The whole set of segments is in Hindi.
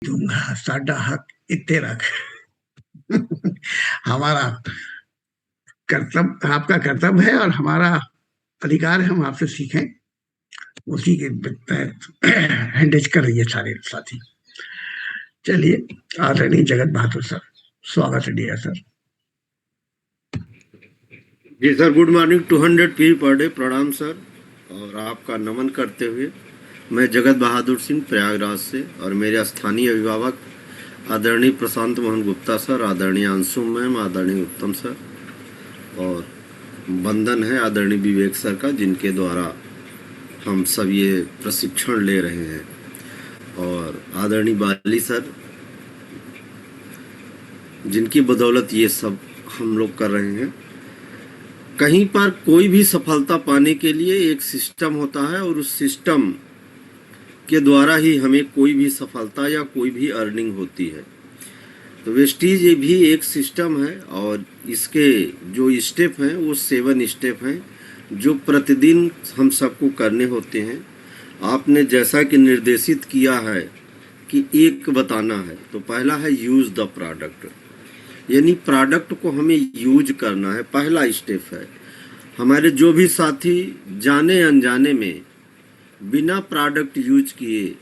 दूंगा साडा हक इत्ते रख। हमारा कर्तव्य, आपका कर्तव्य है और हमारा अधिकार है, हम आपसे सीखें। उसी के तहत हैंडेज कर रही है सारे साथी। चलिए, आदरणीय जगत बहादुर सर, स्वागत है डियर सर। जी sir, good morning. 200 P per day, प्रणाम सर। और आपका नमन करते हुए मैं जगत बहादुर सिंह प्रयागराज से और मेरे स्थानीय अभिभावक आदरणीय प्रशांत मोहन गुप्ता सर, आदरणीय अंशु मैम, आदरणीय उत्तम सर, और वंदन है आदरणीय विवेक सर का, जिनके द्वारा हम सब ये प्रशिक्षण ले रहे हैं, और आदरणीय बाली सर, जिनकी बदौलत ये सब हम लोग कर रहे हैं। कहीं पर कोई भी सफलता पाने के लिए एक सिस्टम होता है, और उस सिस्टम के द्वारा ही हमें कोई भी सफलता या कोई भी अर्निंग होती है। तो वेस्टीज ये भी एक सिस्टम है, और इसके जो स्टेप हैं वो 7 स्टेप हैं, जो प्रतिदिन हम सबको करने होते हैं। आपने जैसा कि निर्देशित किया है कि एक बताना है, तो पहला है यूज़ द प्रोडक्ट, यानी प्रोडक्ट को हमें यूज करना है, पहला स्टेप है। हमारे जो भी साथी जाने अनजाने में बिना प्रोडक्ट यूज किए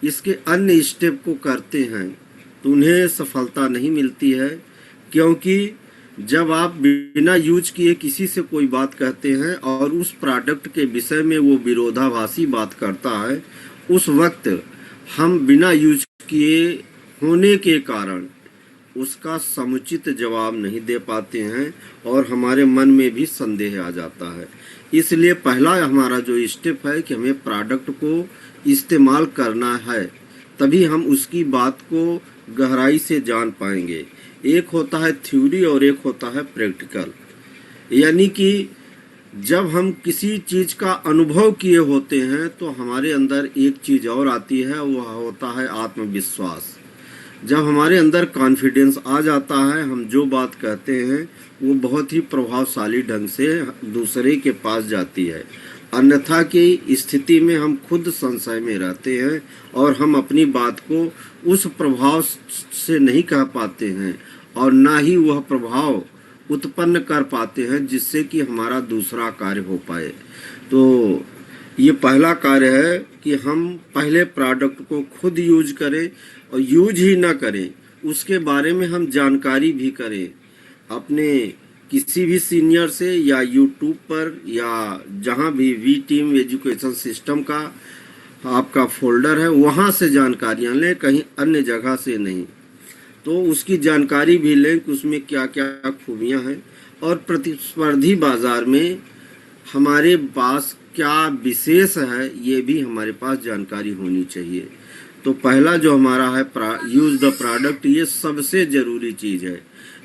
इसके अन्य स्टेप को करते हैं, तो उन्हें सफलता नहीं मिलती है। क्योंकि जब आप बिना यूज किए किसी से कोई बात कहते हैं और उस प्रोडक्ट के विषय में वो विरोधाभासी बात करता है, उस वक्त हम बिना यूज किए होने के कारण उसका समुचित जवाब नहीं दे पाते हैं, और हमारे मन में भी संदेह आ जाता है। इसलिए पहला हमारा जो स्टेप है कि हमें प्रोडक्ट को इस्तेमाल करना है, तभी हम उसकी बात को गहराई से जान पाएंगे। एक होता है थ्योरी और एक होता है प्रैक्टिकल, यानी कि जब हम किसी चीज़ का अनुभव किए होते हैं तो हमारे अंदर एक चीज़ और आती है, वह होता है आत्मविश्वास। जब हमारे अंदर कॉन्फिडेंस आ जाता है, हम जो बात कहते हैं वो बहुत ही प्रभावशाली ढंग से दूसरे के पास जाती है। अन्यथा की स्थिति में हम खुद संशय में रहते हैं और हम अपनी बात को उस प्रभाव से नहीं कह पाते हैं, और ना ही वह प्रभाव उत्पन्न कर पाते हैं जिससे कि हमारा दूसरा कार्य हो पाए। तो ये पहला कार्य है कि हम पहले प्रोडक्ट को खुद यूज करें, और यूज ही ना करें, उसके बारे में हम जानकारी भी करें अपने किसी भी सीनियर से, या यूट्यूब पर, या जहां भी वी टीम एजुकेशन सिस्टम का आपका फोल्डर है वहां से जानकारियां लें, कहीं अन्य जगह से नहीं। तो उसकी जानकारी भी लें कि उसमें क्या क्या खूबियां हैं, और प्रतिस्पर्धी बाजार में हमारे पास क्या विशेष है ये भी हमारे पास जानकारी होनी चाहिए। तो पहला जो हमारा है यूज़ द प्रोडक्ट, ये सबसे ज़रूरी चीज़ है,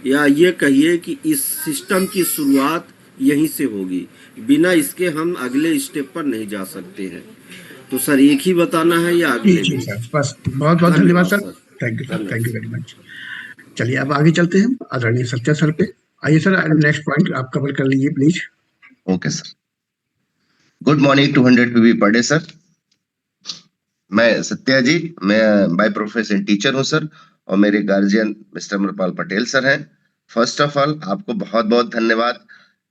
या ये कहिए कि इस सिस्टम की शुरुआत यहीं से होगी, बिना इसके हम अगले स्टेप पर नहीं जा सकते हैं। तो सर एक ही बताना है या अगले जी भी? सर, बस बहुत बहुत धन्यवाद sir. Thank you sir, thank you very much. चलिए अब आगे चलते हैं आदरणीय सत्या सर पे। आइए सर, नेक्स्ट पॉइंट आप कवर कर लीजिए please. Okay sir. Good morning 200 PV per day sir. मैं सत्या जी, मैं बाय प्रोफेशन टीचर हूं सर, और मेरे guardian mister Amarpal Patel sir हैं। फर्स्ट ऑफ ऑल आपको बहुत बहुत धन्यवाद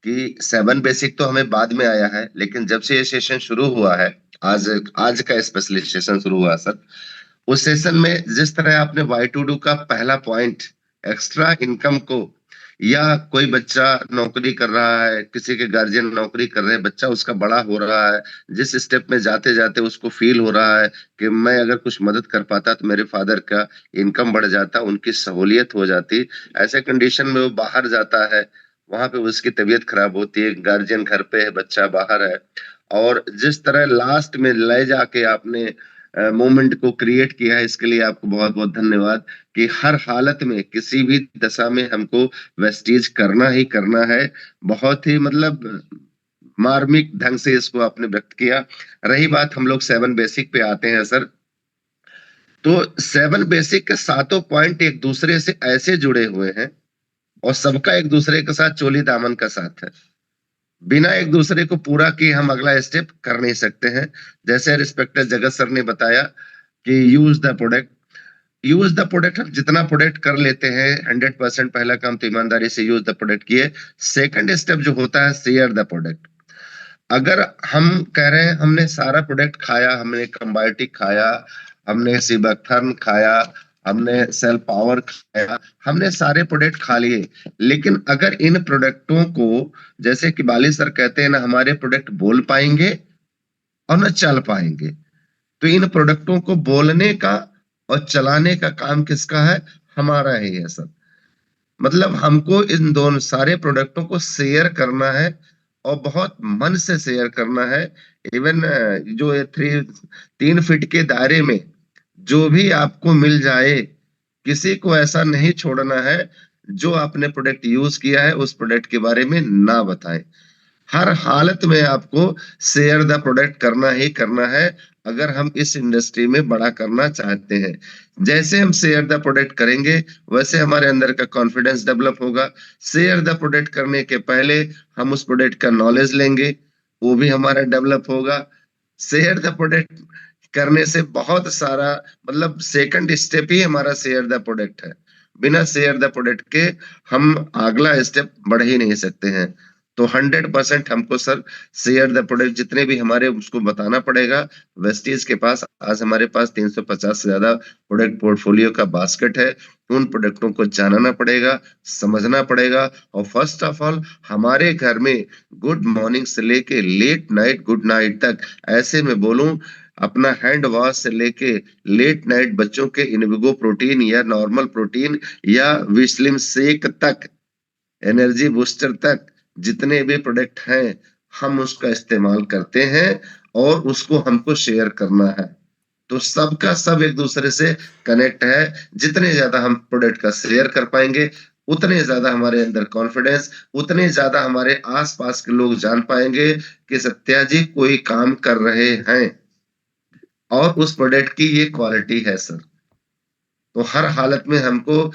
कि 7 बेसिक तो हमें बाद में आया है, लेकिन जब से ये सेशन शुरू हुआ है, आज का स्पेशली सेशन शुरू हुआ सर, उस सेशन में जिस तरह आपने वाई टू डू का पहला पॉइंट एक्स्ट्रा इनकम को, या कोई बच्चा नौकरी कर रहा है, किसी के गार्जियन नौकरी कर रहे हैं, बच्चा उसका बड़ा हो रहा है, जिस स्टेप में जाते जाते उसको फील हो रहा है कि मैं अगर कुछ मदद कर पाता तो मेरे फादर का इनकम बढ़ जाता, उनकी सहूलियत हो जाती। ऐसे कंडीशन में वो बाहर जाता है, वहां पे उसकी तबीयत खराब होती है, गार्जियन घर पे है, बच्चा बाहर है, और जिस तरह लास्ट में ले जाके आपने मोमेंट को क्रिएट किया है, इसके लिए आपको बहुत बहुत धन्यवाद। कि हर हालत में किसी भी दशा में हमको वेस्टीज करना ही करना है। बहुत ही मतलब मार्मिक ढंग से इसको आपने व्यक्त किया। रही बात हम लोग 7 बेसिक पे आते हैं सर, तो 7 बेसिक के सातों पॉइंट एक दूसरे से ऐसे जुड़े हुए हैं, और सबका एक दूसरे के साथ चोली दामन का साथ है। बिना एक दूसरे को पूरा किए हम अगला स्टेप कर नहीं सकते हैं। जैसे रिस्पेक्टेड जगत सर ने बताया कि use the product, use the product, हम जितना प्रोडक्ट कर लेते हैं 100%, पहला काम तो ईमानदारी से यूज द प्रोडक्ट किए। सेकंड स्टेप जो होता है शेयर द प्रोडक्ट। अगर हम कह रहे हैं हमने सारा प्रोडक्ट खाया, हमने कंबायोटिक खाया, हमने सिबकथर्म खाया, हमने सेल पावर खाया, हमने सारे प्रोडक्ट खा लिए, लेकिन अगर इन प्रोडक्टों को, जैसे कि बाली सर कहते हैं ना, हमारे प्रोडक्ट बोल पाएंगे और न चल पाएंगे, तो इन प्रोडक्टों को बोलने का और चलाने का काम किसका है? हमारा ही है सर। मतलब हमको इन दोनों सारे प्रोडक्टों को शेयर करना है और बहुत मन से शेयर करना है। इवन जो ये 3 फीट के दायरे में जो भी आपको मिल जाए, किसी को ऐसा नहीं छोड़ना है जो आपने प्रोडक्ट यूज किया है उस प्रोडक्ट के बारे में ना बताएं। हर हालत में आपको शेयर द प्रोडक्ट करना ही करना है अगर हम इस इंडस्ट्री में बड़ा करना चाहते हैं। जैसे हम शेयर द प्रोडक्ट करेंगे वैसे हमारे अंदर का कॉन्फिडेंस डेवलप होगा। शेयर द प्रोडक्ट करने के पहले हम उस प्रोडक्ट का नॉलेज लेंगे, वो भी हमारा डेवलप होगा। शेयर द प्रोडक्ट करने से बहुत सारा, मतलब सेकंड स्टेप ही हमारा शेयर द प्रोडक्ट है। बिना शेयर द प्रोडक्ट के हम अगला स्टेप बढ़ ही नहीं सकते हैं। तो 100% हमको सर शेयर द प्रोडक्ट जितने भी हमारे उसको बताना पड़ेगा। वेस्टीज के पास आज हमारे पास 350 से ज्यादा प्रोडक्ट पोर्टफोलियो का बास्केट है। उन प्रोडक्टों को जानना पड़ेगा, समझना पड़ेगा, और फर्स्ट ऑफ ऑल हमारे घर में गुड मॉर्निंग से लेके लेट नाइट गुड नाइट तक, ऐसे में बोलूं, अपना हैंड वॉश से लेके लेट नाइट बच्चों के इनविगो प्रोटीन या नॉर्मल प्रोटीन या विस्लिम शेक तक, एनर्जी बूस्टर तक, जितने भी प्रोडक्ट हैं हम उसका इस्तेमाल करते हैं और उसको हमको शेयर करना है। तो सबका सब एक दूसरे से कनेक्ट है। जितने ज्यादा हम प्रोडक्ट का शेयर कर पाएंगे उतने ज्यादा हमारे अंदर कॉन्फिडेंस, उतने ज्यादा हमारे आसपास के लोग जान पाएंगे कि सत्या जी कोई काम कर रहे हैं और उस प्रोडक्ट की ये क्वालिटी है सर। तो हर हालत में हमको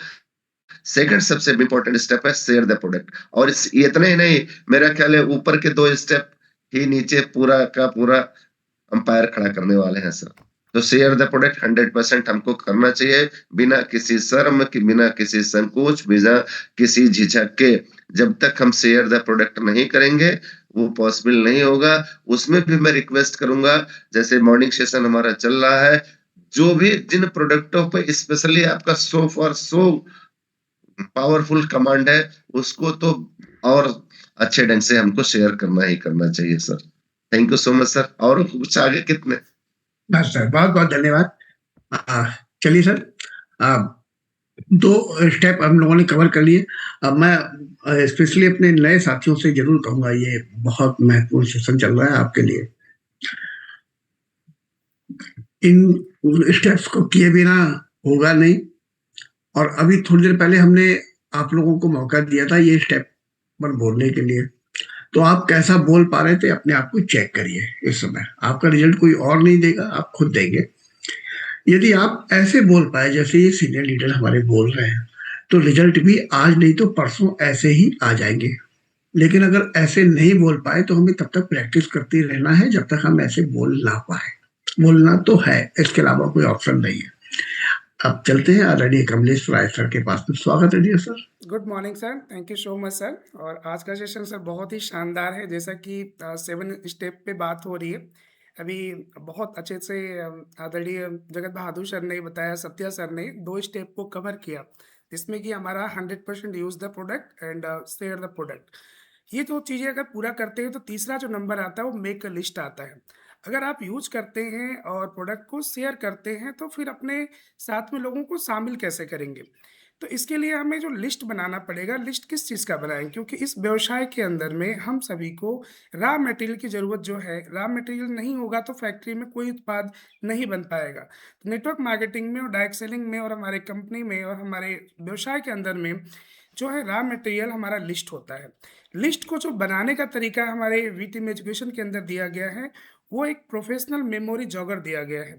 सेकंड सबसे इंपॉर्टेंट स्टेप है शेयर द प्रोडक्ट। और इतने ही नहीं, मेरा ख्याल है ऊपर के 2 स्टेप ही नीचे पूरा का पूरा अंपायर खड़ा करने वाले हैं सर। तो शेयर द प्रोडक्ट 100% हमको करना चाहिए, बिना किसी शर्म की, बिना किसी संकोच, बिना किसी झिझक के। जब तक हम शेयर द प्रोडक्ट नहीं करेंगे वो पॉसिबल नहीं होगा। उसमें भी मैं रिक्वेस्ट करूंगा, जैसे मॉर्निंग सेशन हमारा चल रहा है, जो भी जिन प्रोडक्टों पे स्पेशली आपका so for so powerful command है उसको तो और अच्छे ढंग से हमको शेयर करना ही करना चाहिए sir. Thank you so much sir. और कुछ आगे कितने? बस सर, बहुत बहुत धन्यवाद। चलिए सर, 2 स्टेप हम लोगों ने कवर कर लिए। अब मैं स्पेशली अपने नए साथियों से जरूर कहूंगा, ये बहुत महत्वपूर्ण सेशन चल रहा है आपके लिए। इन स्टेप्स को किए बिना होगा नहीं। और अभी थोड़ी देर पहले हमने आप लोगों को मौका दिया था ये स्टेप पर बोलने के लिए, तो आप कैसा बोल पा रहे थे अपने आप को चेक करिए। इस समय आपका रिजल्ट कोई और नहीं देगा, आप खुद देंगे। यदि आप ऐसे बोल पाए जैसे ये सीनियर लीडर हमारे बोल रहे हैं, तो रिजल्ट भी आज नहीं तो परसों ऐसे ही आ जाएंगे। लेकिन अगर ऐसे नहीं बोल पाए तो हमें तब तक प्रैक्टिस करते रहना है जब तक हम ऐसे बोल ना पाए। बोलना तो है, इसके अलावा कोई ऑप्शन नहीं है। अब चलते हैं आदरणीय कमलेश राय सर के पास में। स्वागत है dear sir. Good morning sir, thank you so much sir. और आज का सेशन सर बहुत ही शानदार है। जैसा कि 7 स्टेप पे बात हो रही है अभी, बहुत अच्छे से आदरणीय जगत बहादुर सर ने बताया, सत्या सर ने 2 स्टेप को कवर किया, जिसमें कि हमारा 100% use the product and share the product. ये 2 चीज़ें अगर पूरा करते हैं तो तीसरा जो नंबर आता है वो मेक अ लिस्ट आता है। अगर आप यूज करते हैं और प्रोडक्ट को शेयर करते हैं तो फिर अपने साथ में लोगों को शामिल कैसे करेंगे? तो इसके लिए हमें जो लिस्ट बनाना पड़ेगा, लिस्ट किस चीज़ का बनाएँ? क्योंकि इस व्यवसाय के अंदर में हम सभी को रॉ मटेरियल की ज़रूरत जो है, रॉ मटेरियल नहीं होगा तो फैक्ट्री में कोई उत्पाद नहीं बन पाएगा। तो नेटवर्क मार्केटिंग में और डायरेक्ट सेलिंग में और हमारे कंपनी में और हमारे व्यवसाय के अंदर में जो है रॉ मटेरियल हमारा लिस्ट होता है। लिस्ट को जो बनाने का तरीका हमारे वीटीएम एजुकेशन के अंदर दिया गया है, वो एक प्रोफेशनल मेमोरी जॉगर दिया गया है,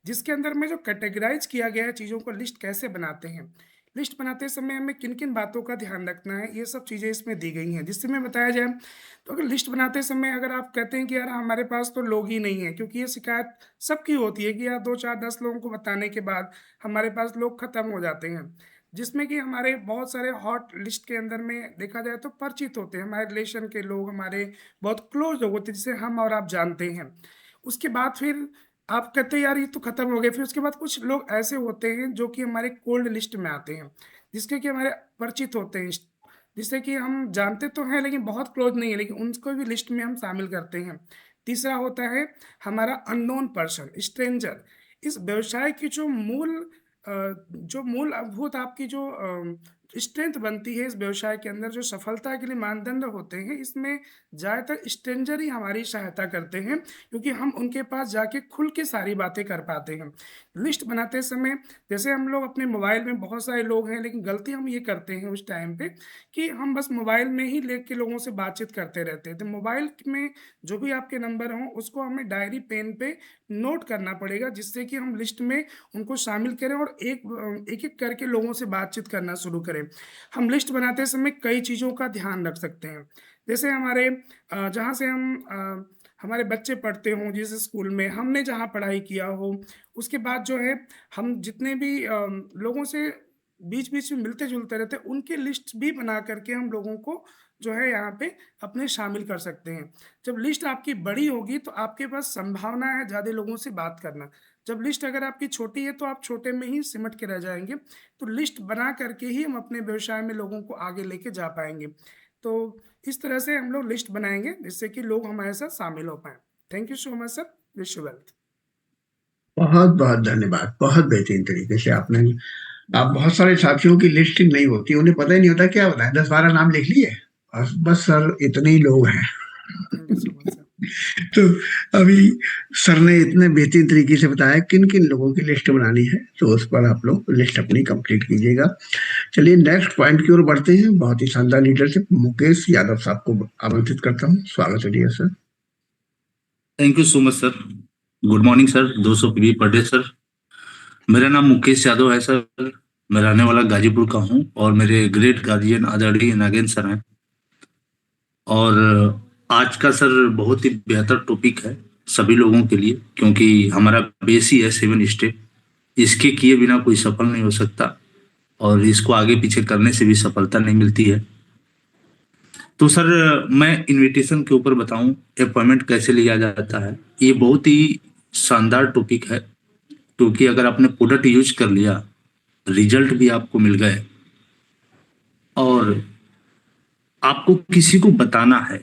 जिसके अंदर में जो कैटेगराइज़ किया गया है चीज़ों को, लिस्ट कैसे बनाते हैं। लिस्ट बनाते समय हमें किन-किन बातों का ध्यान रखना है, ये सब चीज़ें इसमें दी गई हैं। जिससे में बताया जाए, तो अगर लिस्ट बनाते समय अगर आप कहते हैं कि यार हमारे पास तो लोग ही नहीं हैं, क्योंकि ये शिकायत सबकी होती है कि यार 2, 4, 10 लोगों को बताने के बाद हमारे पास लोग खत्म हो जाते हैं। जिसमें कि हमारे बहुत सारे हॉट लिस्ट के अंदर में देखा जाए तो परिचित होते हैं, हमारे रिलेशन के लोग, हमारे बहुत क्लोज़ लोग होते हैं जिसे हम और आप जानते हैं। उसके बाद फिर आप कहते हैं यार ये तो खत्म हो गए, फिर उसके बाद कुछ लोग ऐसे होते हैं जो कि हमारे कोल्ड लिस्ट में आते हैं, जिसके कि हमारे परिचित होते हैं, जिससे कि हम जानते तो हैं लेकिन बहुत क्लोज नहीं है, लेकिन उनको भी लिस्ट में हम शामिल करते हैं। तीसरा होता है हमारा अननोन पर्सन, स्ट्रेंजर। इस व्यवसाय की जो मूलभूत आपकी जो स्ट्रेंथ बनती है इस व्यवसाय के अंदर, जो सफलता के लिए मानदंड होते हैं, इसमें ज़्यादातर स्ट्रेंजर ही हमारी सहायता करते हैं, क्योंकि हम उनके पास जाके खुल के सारी बातें कर पाते हैं। लिस्ट बनाते समय जैसे हम लोग अपने मोबाइल में बहुत सारे लोग हैं, लेकिन गलती हम ये करते हैं उस टाइम पे कि हम बस मोबाइल में ही लेके लोगों से बातचीत करते रहते हैं। तो मोबाइल में जो भी आपके नंबर हों, उसको हमें डायरी पेन पे नोट करना पड़ेगा, जिससे कि हम लिस्ट में उनको शामिल करें और एक-एक करके लोगों से बातचीत करना शुरू करें। हम लिस्ट बनाते समय कई चीज़ों का ध्यान रख सकते हैं। जैसे जहाँ से हमारे बच्चे पढ़ते हों, जिस स्कूल में हमने जहाँ पढ़ाई किया हो, उसके बाद जो है हम जितने भी लोगों से बीच-बीच में मिलते-जुलते रहते हैं, उनकी लिस्ट भी बना कर के हम लोगों को जो है यहाँ पे अपने शामिल कर सकते हैं। जब लिस्ट आपकी बड़ी होगी तो आपके पास संभावना है ज़्यादा लोगों से बात करना। जब लिस्ट अगर आपकी छोटी है तो आप छोटे में ही सिमट के रह जाएँगे। तो लिस्ट बना करके ही हम अपने व्यवसाय में लोगों को आगे लेके जा पाएँगे। तो इस तरह से हम लोग लिस्ट बनाएँगे जिससे कि लोग हमारे साथ शामिल हो पाएँ। Thank you so much sir. Wish you well. बहुत-बहुत धन्यवाद। बहुत बेहतरीन तरीके से आप बहुत सारे साथियों की लिस्टिंग नहीं होती, उन्हें पता ही नहीं होता क्या बताएँ, 10-12 नाम लिख लिए और बस सर इतने ही लोग हैं। Thank you so much sir. तो अभी सर ने इतने बेहतरीन तरीके से बताया किन-किन लोगों की लिस्ट बनानी है, तो उस पर आप लोग लिस्ट अपनी कंप्लीट कीजिएगा। चलिए नेक्स्ट पॉइंट की ओर बढ़ते हैं। बहुत ही शानदार लीडरशिप, मुकेश यादव साहब को आमंत्रित करता हूँ। स्वागत है dear sir. Thank you so much sir. Good morning sir, 200 PV per day sir. मेरा नाम मुकेश यादव है सर। मैं रहने वाला गाजीपुर का हूँ और मेरे ग्रेट गार्जियन आदरणीय नागेंद्र सर हैं। और आज का सर बहुत ही बेहतर टॉपिक है सभी लोगों के लिए, क्योंकि हमारा बेस ही है 7 स्टेप। इसके किए बिना कोई सफल नहीं हो सकता और इसको आगे पीछे करने से भी सफलता नहीं मिलती है। तो सर मैं इनविटेशन के ऊपर बताऊं अपॉइंटमेंट कैसे लिया जाता है। ये बहुत ही शानदार टॉपिक है, क्योंकि अगर आपने प्रोडक्ट यूज कर लिया, रिजल्ट भी आपको मिल गए और आपको किसी को बताना है,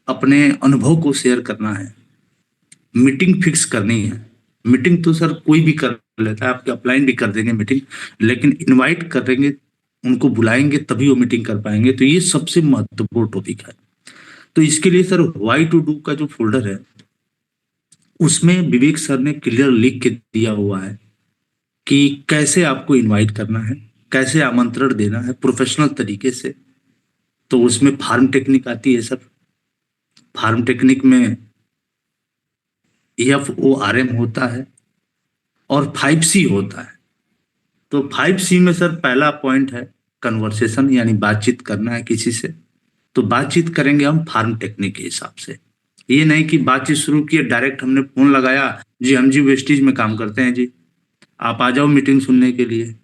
अपने अनुभव को शेयर करना है, मीटिंग फिक्स करनी है। मीटिंग तो सर कोई भी कर लेता है, आपके अपलाइन भी कर देंगे मीटिंग, लेकिन इनवाइट करेंगे, उनको बुलाएंगे तभी वो मीटिंग कर पाएंगे। तो ये सबसे महत्वपूर्ण टॉपिक है। तो इसके लिए सर व्हाई टू डू का जो फोल्डर है उसमें विवेक सर ने क्लियर लिख के दिया हुआ है कि कैसे आपको इनवाइट करना है, कैसे आमंत्रण देना है प्रोफेशनल तरीके से। तो उसमें फार्म टेक्निक आती है सर। फार्म टेक्निक में FORM होता है और 5C होता है। तो 5C में सर पहला पॉइंट है कन्वर्सेशन, यानी बातचीत करना है किसी से। तो बातचीत करेंगे हम फार्म टेक्निक के हिसाब से। ये नहीं कि बातचीत शुरू की डायरेक्ट हमने फोन लगाया, जी हम जी वेस्टेज में काम करते हैं जी, आप आ जाओ मीटिंग सुनने के लिए।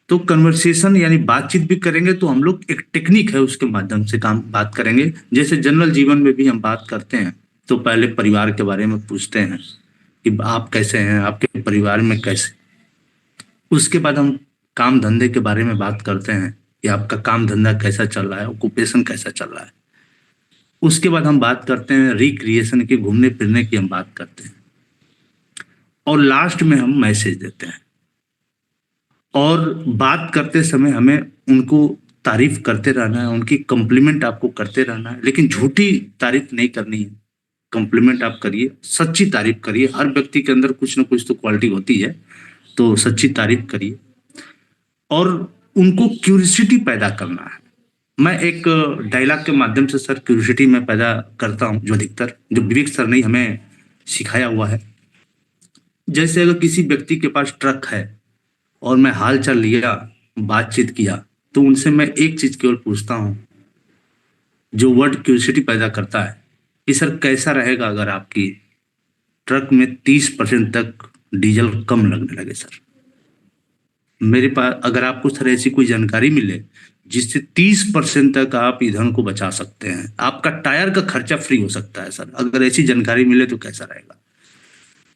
तो कन्वर्सेशन यानी बातचीत भी करेंगे, तो हम लोग एक टेक्निक है उसके माध्यम से बात करेंगे। जैसे जनरल जीवन में भी हम बात करते हैं तो पहले परिवार के बारे में पूछते हैं कि आप कैसे हैं, आपके परिवार में कैसे। उसके बाद हम काम धंधे के बारे में बात करते हैं कि आपका काम धंधा कैसा चल रहा है, ऑक्यूपेशन कैसा चल रहा है। उसके बाद हम बात करते हैं रिक्रिएशन की, घूमने फिरने की हम बात करते हैं। और लास्ट में हम मैसेज देते हैं। और बात करते समय हमें उनको तारीफ करते रहना है, उनकी कॉम्प्लीमेंट आपको करते रहना है, लेकिन झूठी तारीफ नहीं करनी है। कॉम्प्लीमेंट आप करिए, सच्ची तारीफ करिए। हर व्यक्ति के अंदर कुछ ना कुछ तो क्वालिटी होती है, तो सच्ची तारीफ करिए और उनको क्यूरियोसिटी पैदा करना है। मैं एक डायलॉग के माध्यम से सर क्यूरियोसिटी में पैदा करता हूं, जो अधिकतर जो विवेक सर ने हमें सिखाया हुआ है। जैसे अगर किसी व्यक्ति के पास ट्रक है और मैं हाल चाल लिया, बातचीत किया तो उनसे मैं एक चीज केवल पूछता हूँ जो वर्ड क्यूरियोसिटी पैदा करता है कि सर कैसा रहेगा अगर आपकी ट्रक में 30% तक डीजल कम लगने लगे सर। मेरे पास अगर आपको सर ऐसी कोई जानकारी मिले जिससे 30% तक आप ईंधन को बचा सकते हैं, आपका टायर का खर्चा फ्री हो सकता है सर, अगर ऐसी जानकारी मिले तो कैसा रहेगा।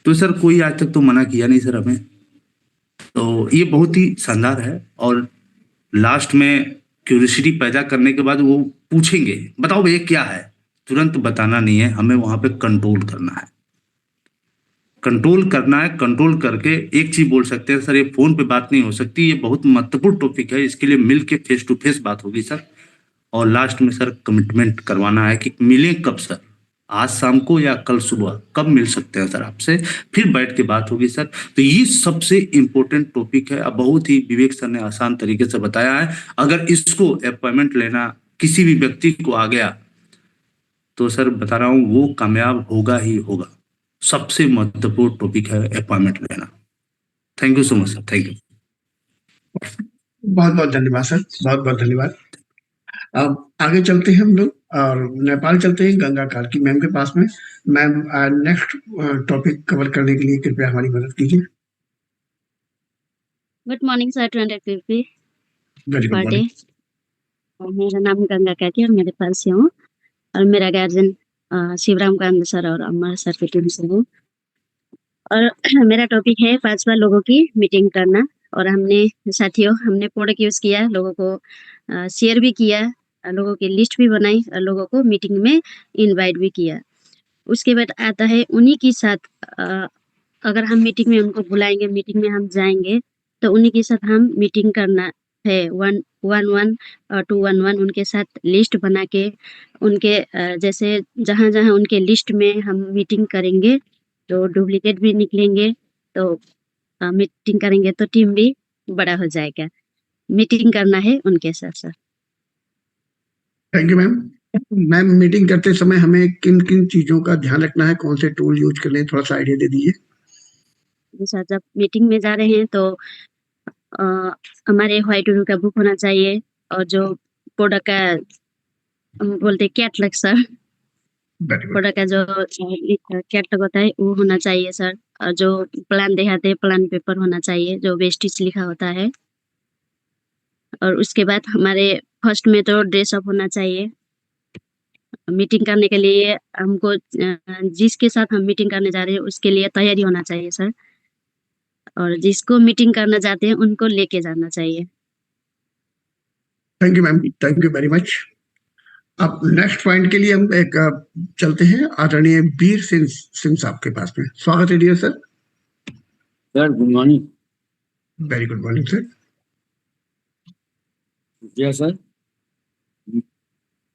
तो सर कोई आज तक तो मना किया नहीं सर हमें, तो ये बहुत ही शानदार है। और लास्ट में क्यूरियोसिटी पैदा करने के बाद वो पूछेंगे बताओ भैया क्या है, तुरंत बताना नहीं है, हमें वहां पे कंट्रोल करना है, कंट्रोल करना है। कंट्रोल करके एक चीज बोल सकते हैं सर, ये फोन पे बात नहीं हो सकती, ये बहुत महत्वपूर्ण टॉपिक है, इसके लिए मिल के फेस टू फेस बात होगी सर। और लास्ट में सर कमिटमेंट करवाना है कि मिलें कब सर, आज शाम को या कल सुबह, कब मिल सकते हैं सर आपसे, फिर बैठ के बात होगी सर। तो ये सबसे इंपॉर्टेंट टॉपिक है। अब बहुत ही विवेक सर ने आसान तरीके से बताया है, अगर इसको अपॉइंटमेंट लेना किसी भी व्यक्ति को आ गया तो सर बता रहा हूँ वो कामयाब होगा ही होगा। सबसे महत्वपूर्ण टॉपिक है अपॉइंटमेंट लेना। Thank you so much sir, thank you. बहुत बहुत धन्यवाद सर, बहुत बहुत धन्यवाद। अब आगे चलते हैं हम लोग और नेपाल चलते हैं गंगा कार्की मैम के पास में। मैम नेक्स्ट टॉपिक कवर करने के लिए कृपया हमारी मदद कीजिए। Good morning sir, 250 very good birthday. Morning. मेरा नाम गंगा कार्की और मैं नेपाल से हूँ और मेरा गार्जियन शिवराम कांत सर और अमर सर की टीम से हूँ। और मेरा टॉपिक है 5 बार लोगों की मीटिंग करना। और हमने साथियों हमने प्रोडक्ट यूज किया, लोगों को शेयर भी किया, लोगों की लिस्ट भी बनाई और लोगों को मीटिंग में इनवाइट भी किया। उसके बाद आता है उन्हीं के साथ अगर हम मीटिंग में उनको बुलाएंगे, मीटिंग में हम जाएंगे तो उन्हीं के साथ हम मीटिंग करना है 1-1 और 2-1-1 उनके साथ लिस्ट बना के उनके जैसे जहाँ जहाँ उनके लिस्ट में हम मीटिंग करेंगे तो डुप्लीकेट भी निकलेंगे, तो मीटिंग करेंगे तो टीम भी बड़ा हो जाएगा। मीटिंग करना है उनके साथ sir. Thank you ma'am. Ma'am meeting करते समय हमें किन किन चीजों का ध्यान रखना है, कौन से टूल यूज करने हैं, थोड़ा सा आइडिया दे दीजिए। सर जब मीटिंग में जा रहे हैं तो हमारे व्हाइट रूल का बुक होना चाहिए और जो प्रोडक्ट का हम बोलते catalogue sir, very good. Product का जो कैटलॉग होता है वो होना चाहिए सर। और जो प्लान दिखाते हैं प्लान पेपर होना चाहिए जो वेस्टेज लिखा होता है। और उसके बाद हमारे फर्स्ट में तो ड्रेस अप होना चाहिए। मीटिंग करने के लिए हमको जिसके साथ हम मीटिंग करने जा रहे हैं उसके लिए तैयारी होना चाहिए सर। और जिसको मीटिंग करना चाहते हैं उनको लेके जाना चाहिए। Thank you ma'am, thank you very much. अब नेक्स्ट पॉइंट के लिए हम एक चलते हैं आदरणीय वीर सिंह साहब के पास में। स्वागत है dear sir. Sir good morning. Very good morning sir. Sir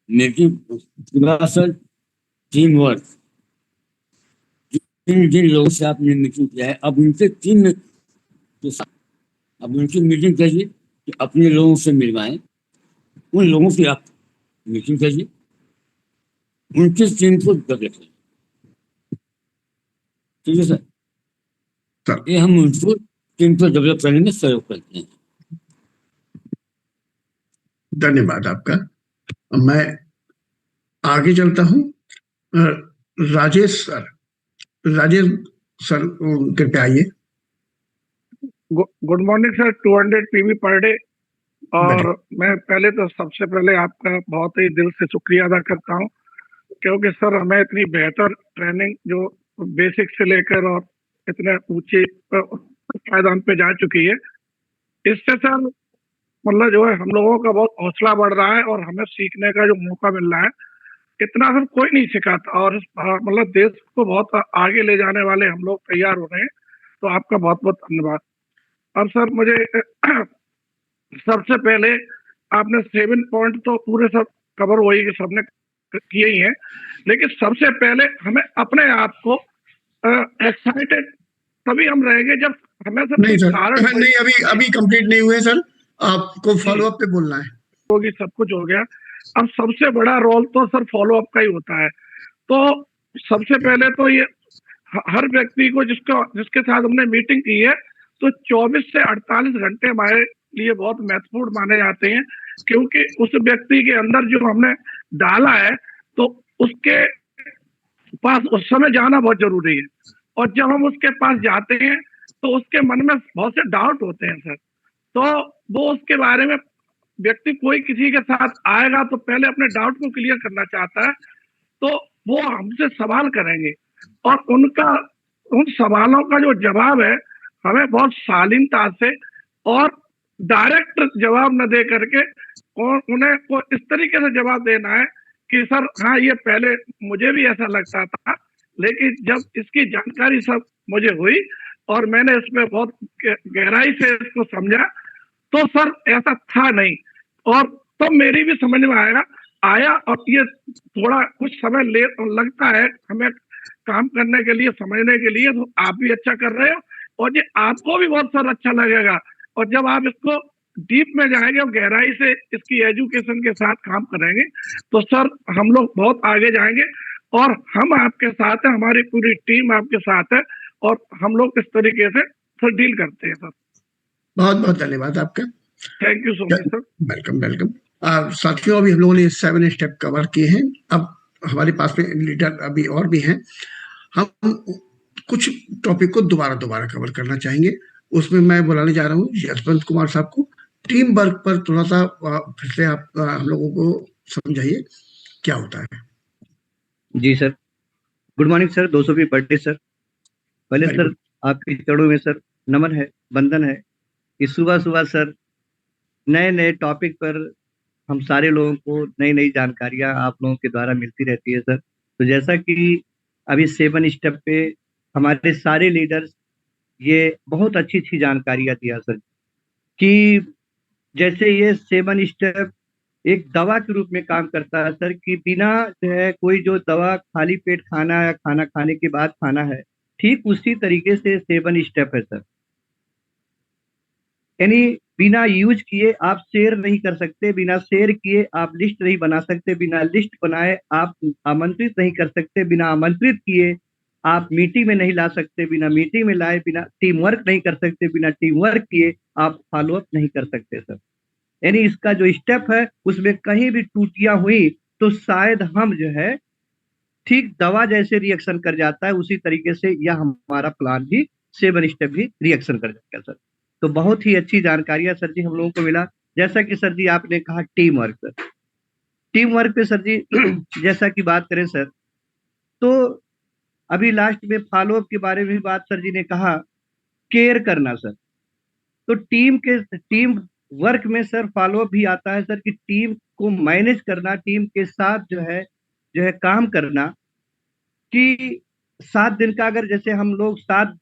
meeting sir team work, जिन लोगों से आपने मीटिंग किया है अब उनसे टीम के साथ अब उनकी मीटिंग करिए कि अपने लोगों से मिलवाएं, उन लोगों से आप मीटिंग करिए, उनके टीम को डेवलप करिए। ठीक है सर, ये हम उनको टीम को डेवलप करने में सहयोग करते हैं। धन्यवाद आपका। मैं आगे चलता हूँ। राजेश सर, राजेश सर कृपया आइए। Good morning sir, 200 PV per day. और मैं पहले तो सबसे पहले आपका बहुत ही दिल से शुक्रिया अदा करता हूँ क्योंकि सर हमें इतनी बेहतर ट्रेनिंग जो बेसिक से लेकर और इतने ऊंचे पायदान पे जा चुकी है, इससे सर मतलब जो है हम लोगों का बहुत हौसला बढ़ रहा है और हमें सीखने का जो मौका मिल रहा है इतना सर कोई नहीं सिखाता। और मतलब देश को बहुत आगे ले जाने वाले हम लोग तैयार हो रहे हैं, तो आपका बहुत बहुत धन्यवाद। अब सर मुझे सबसे पहले आपने 7 पॉइंट तो पूरे सब कवर वही के सबने किए ही हैं, लेकिन सबसे पहले हमें अपने आप को एक्साइटेड तभी हम रहेंगे जब हमें सर नहीं सर, नहीं अभी कंप्लीट नहीं हुए सर, आपको फॉलो अप पे बोलना है। होगी, सब कुछ हो गया। अब सबसे बड़ा रोल तो सर फॉलो अप का ही होता है। तो सबसे पहले तो ये हर व्यक्ति को जिसके साथ हमने मीटिंग की है तो 24 से 48 घंटे हमारे लिए बहुत महत्वपूर्ण माने जाते हैं, क्योंकि उस व्यक्ति के अंदर जो हमने डाला है तो उसके पास उस समय जाना बहुत जरूरी है। और जब हम उसके पास जाते हैं तो उसके मन में बहुत से डाउट होते हैं सर, तो वो उसके बारे में व्यक्ति कोई किसी के साथ आएगा तो पहले अपने डाउट को क्लियर करना चाहता है, तो वो हमसे सवाल करेंगे और उन सवालों का जो जवाब है हमें बहुत शालीनता से और डायरेक्ट जवाब न दे करके और उन्हें को इस तरीके से जवाब देना है कि सर हाँ ये पहले मुझे भी ऐसा लगता था, लेकिन जब इसकी जानकारी सब मुझे हुई और मैंने इसमें बहुत गहराई से इसको समझा तो सर ऐसा था नहीं, और तो मेरी भी समझ में आया और ये थोड़ा कुछ समय लगता है हमें काम करने के लिए, समझने के लिए। तो आप भी अच्छा कर रहे हो और ये आपको भी बहुत सर अच्छा लगेगा, और जब आप इसको डीप में जाएंगे और गहराई से इसकी एजुकेशन के साथ काम करेंगे तो सर हम लोग बहुत आगे जाएंगे और हम आपके साथ हैं, हमारी पूरी टीम आपके साथ है और हम लोग इस तरीके से सर डील करते हैं सर। बहुत बहुत धन्यवाद आपका। Thank you so much sir. Welcome welcome. साथियों, अभी हम लोगों ने 7 स्टेप कवर किए हैं। अब हमारे पास में लीडर अभी और भी हैं। हम कुछ टॉपिक को दोबारा कवर करना चाहेंगे। उसमें मैं बुलाने जा रहा हूँ यशवंत कुमार साहब को। टीम वर्क पर थोड़ा सा फिर से आप हम लोगों को समझाइए क्या होता है। जी सर, गुड मॉर्निंग सर, 200वीं बर्थडे सर। पहले सर आपके चरणों में सर नमन है, वंदन है कि सुबह सुबह सर नए टॉपिक पर हम सारे लोगों को नई जानकारियां आप लोगों के द्वारा मिलती रहती है सर। तो जैसा कि अभी 7 स्टेप पे हमारे सारे लीडर्स ये बहुत अच्छी जानकारियां दिया सर, कि जैसे ये 7 स्टेप एक दवा के रूप में काम करता है सर, कि बिना जो है कोई जो दवा खाली पेट खाना या खाना खाने के बाद खाना है, ठीक उसी तरीके से 7 स्टेप है सर। यानी बिना यूज किए आप शेयर नहीं कर सकते, बिना शेयर किए आप लिस्ट नहीं बना सकते, बिना लिस्ट बनाए आप आमंत्रित नहीं कर सकते, बिना आमंत्रित किए आप मीटिंग में नहीं ला सकते, बिना मीटिंग में लाए बिना टीम वर्क नहीं कर सकते, बिना टीम वर्क किए आप फॉलोअप नहीं कर सकते सर। यानी इसका जो स्टेप है उसमें कहीं भी टूटियां हुई तो शायद हम जो है ठीक दवा जैसे रिएक्शन कर जाता है, उसी तरीके से यह हमारा प्लान भी 7 स्टेप भी रिएक्शन कर जाएगा सर। तो बहुत ही अच्छी जानकारियां सर जी हम लोगों को मिला। जैसा कि सर जी आपने कहा team work sir, team work पे सर जी जैसा कि बात करें सर, तो अभी लास्ट में फॉलोअप के बारे में भी बात सर जी ने कहा, केयर करना सर। तो टीम वर्क में सर फॉलोअप भी आता है सर, कि टीम को मैनेज करना, टीम के साथ जो है काम करना, कि 7 दिन का अगर जैसे हम लोग 7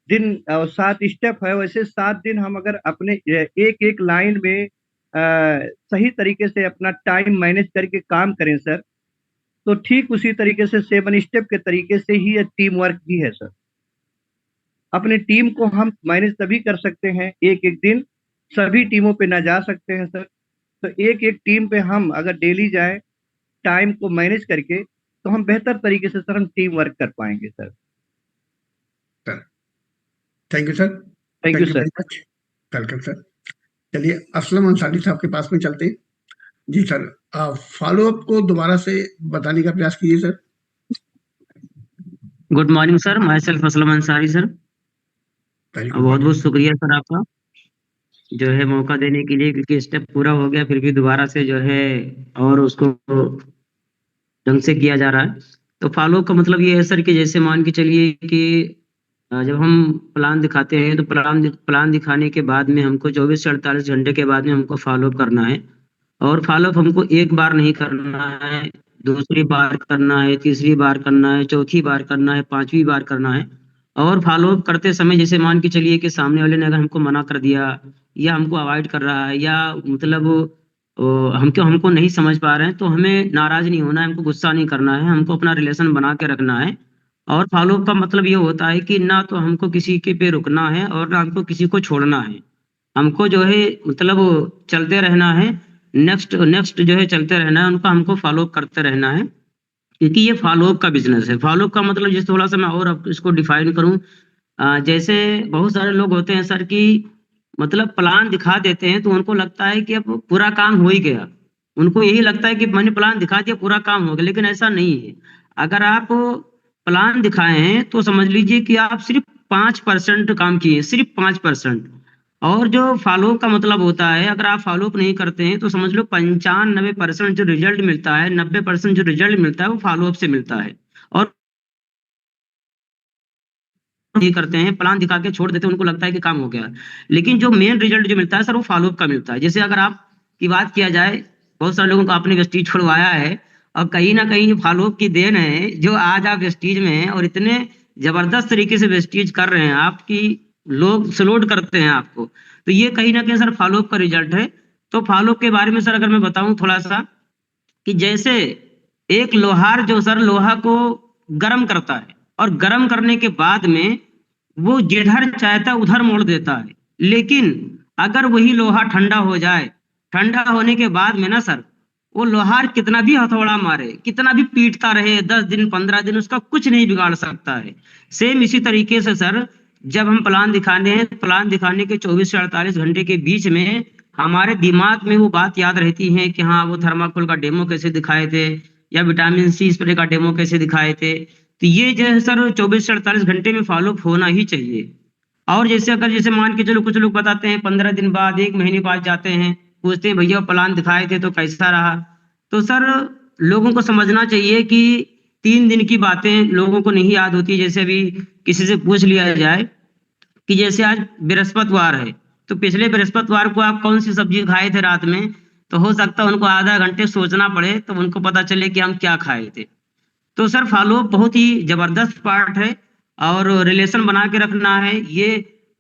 दिन 7 स्टेप है, वैसे 7 दिन हम अगर अपने एक लाइन में सही तरीके से अपना टाइम मैनेज करके काम करें सर, तो ठीक उसी तरीके से 7 स्टेप के तरीके से ही ये टीम वर्क भी है सर। अपने टीम को हम मैनेज तभी कर सकते हैं, एक दिन सभी टीमों पे ना जा सकते हैं सर। तो एक टीम पे हम अगर डेली जाएं टाइम को मैनेज करके, तो हम बेहतर तरीके से सर हम टीम वर्क कर पाएंगे sir. Thank you sir. Thank you sir. Welcome sir. चलिए असलम अंसारी साहब के पास में चलते हैं। जी सर, फॉलोअप को दोबारा से बताने का प्रयास कीजिए sir. Good morning sir, my self Aslam Ansari sir. बहुत बहुत शुक्रिया सर आपका जो है मौका देने के लिए, क्योंकि स्टेप पूरा हो गया फिर भी दोबारा से जो है और उसको ढंग से किया जा रहा है। तो फॉलोअप का मतलब ये है सर कि जैसे मान के चलिए कि जब हम प्लान दिखाते हैं तो प्लान दिखाने के बाद में हमको 24 से 48 घंटे के बाद में हमको फॉलोअप करना है। और फॉलोअप हमको एक बार नहीं करना है, दूसरी बार करना है, तीसरी बार करना है, चौथी बार करना है, 5वीं बार करना है। और फॉलोअप करते समय जैसे मान के चलिए कि सामने वाले ने अगर हमको मना कर दिया या हमको अवॉइड कर रहा है या मतलब हमको नहीं समझ पा रहे हैं, तो हमें नाराज नहीं होना है, हमको गुस्सा नहीं करना है, हमको अपना रिलेशन बना के रखना है। और फॉलोअप का मतलब ये होता है कि ना तो हमको किसी के पे रुकना है और ना हमको किसी को छोड़ना है, हमको जो है मतलब चलते रहना है, नेक्स्ट जो है चलते रहना है, उनका हमको फॉलोअप करते रहना है, क्योंकि ये फॉलोअप का बिजनेस है। फॉलोअप का मतलब जैसे थोड़ा सा मैं और अब इसको डिफाइन करूं, जैसे बहुत सारे लोग होते हैं सर कि मतलब प्लान दिखा देते हैं तो उनको लगता है कि अब पूरा काम हो ही गया। उनको यही लगता है कि मैंने प्लान दिखा दिया, पूरा काम हो गया, लेकिन ऐसा नहीं है। अगर आप प्लान दिखाए हैं तो समझ लीजिए कि आप सिर्फ 5% काम किए, सिर्फ 5%। और जो फॉलो का मतलब होता है, अगर आप फॉलो अप नहीं करते हैं तो समझ लो 95% जो रिजल्ट मिलता है, 90% जो रिजल्ट मिलता है वो फॉलो अप से मिलता है। और नहीं करते हैं, प्लान दिखा के छोड़ देते हैं, उनको लगता है कि काम हो गया। लेकिन जो मेन रिजल्ट जो मिलता है सर, वो फॉलो अप का मिलता है। जैसे अगर आप की बात किया जाए, बहुत सारे लोगों को आपने वेस्टीज छोड़वाया है, और कहीं ना कहीं फॉलो अप की देन है जो आज आप वेस्टीज में हैं, और इतने जबरदस्त तरीके से वेस्टीज कर रहे हैं आपकी, लोग सलोट करते हैं आपको। तो ये कहीं ना कहीं सर फॉलो अप का रिजल्ट है। तो फॉलो अप के बारे में सर अगर मैं बताऊं थोड़ा सा, कि जैसे एक लोहार जो सर लोहा को गर्म करता है, और गर्म करने के बाद में वो जिधर चाहता है उधर मोड़ देता है। लेकिन अगर वही लोहा ठंडा हो जाए, ठंडा होने के बाद में ना सर, वो लोहार कितना भी हथौड़ा मारे, कितना भी पीटता रहे, 10 दिन 15 दिन, उसका कुछ नहीं बिगाड़ सकता है। सेम इसी तरीके से सर, जब हम प्लान दिखाने हैं, प्लान दिखाने के 24 से 48 घंटे के बीच में हमारे दिमाग में वो बात याद रहती है कि हाँ वो थर्माकोल का डेमो कैसे दिखाए थे, या विटामिन सी स्प्रे का डेमो कैसे दिखाए थे। तो ये जो है सर 24 से 48 घंटे में फॉलो अप होना ही चाहिए। और जैसे अगर जैसे मान के चलो, कुछ लोग बताते हैं 15 दिन बाद, 1 महीने बाद जाते हैं, पूछते हैं भैया प्लान दिखाए थे तो कैसा रहा। तो सर लोगों को समझना चाहिए कि 3 दिन की बातें लोगों को नहीं याद होती। जैसे अभी किसी से पूछ लिया जाए कि जैसे आज बृहस्पतिवार है, तो पिछले बृहस्पतिवार को आप कौन सी सब्जी खाए थे रात में, तो हो सकता है उनको आधा घंटे सोचना पड़े तो उनको पता चले कि हम क्या खाए थे। तो सर फॉलो बहुत ही जबरदस्त पार्ट है, और रिलेशन बना के रखना है। ये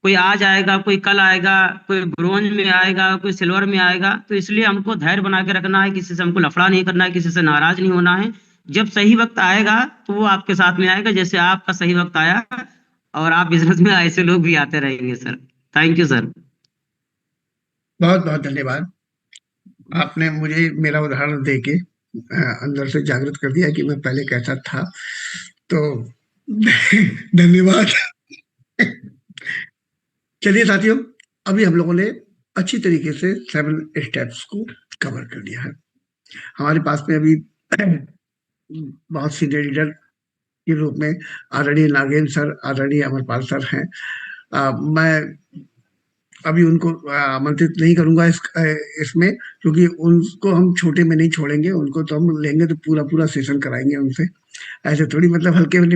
कोई आज आएगा, कोई कल आएगा, कोई ब्रोंज में आएगा, कोई सिल्वर में आएगा। तो इसलिए हमको धैर्य बना के रखना है, किसी से हमको लफड़ा नहीं करना है, किसी से नाराज नहीं होना है। जब सही वक्त आएगा तो वो आपके साथ में आएगा, जैसे आपका सही वक्त आया। और आप बिजनेस में ऐसे लोग भी आते रहेंगे सर। Thank you sir. बहुत बहुत धन्यवाद। आपने मुझे मेरा उदाहरण देके अंदर से जागृत कर दिया कि मैं पहले कैसा था। तो धन्यवाद। चलिए साथियों, अभी हम लोगों ने अच्छी तरीके से 7 स्टेप्स को कवर कर लिया है। हमारे पास में अभी बहुत सीनियर लीडर के रूप में आदरणीय नागेंद्र सर, आदरणीय अमरपाल सर हैं। मैं अभी उनको आमंत्रित नहीं करूंगा इसमें, क्योंकि उनको हम छोटे में नहीं छोड़ेंगे। उनको तो हम लेंगे तो पूरा सेशन कराएंगे उनसे। ऐसे थोड़ी मतलब हल्के में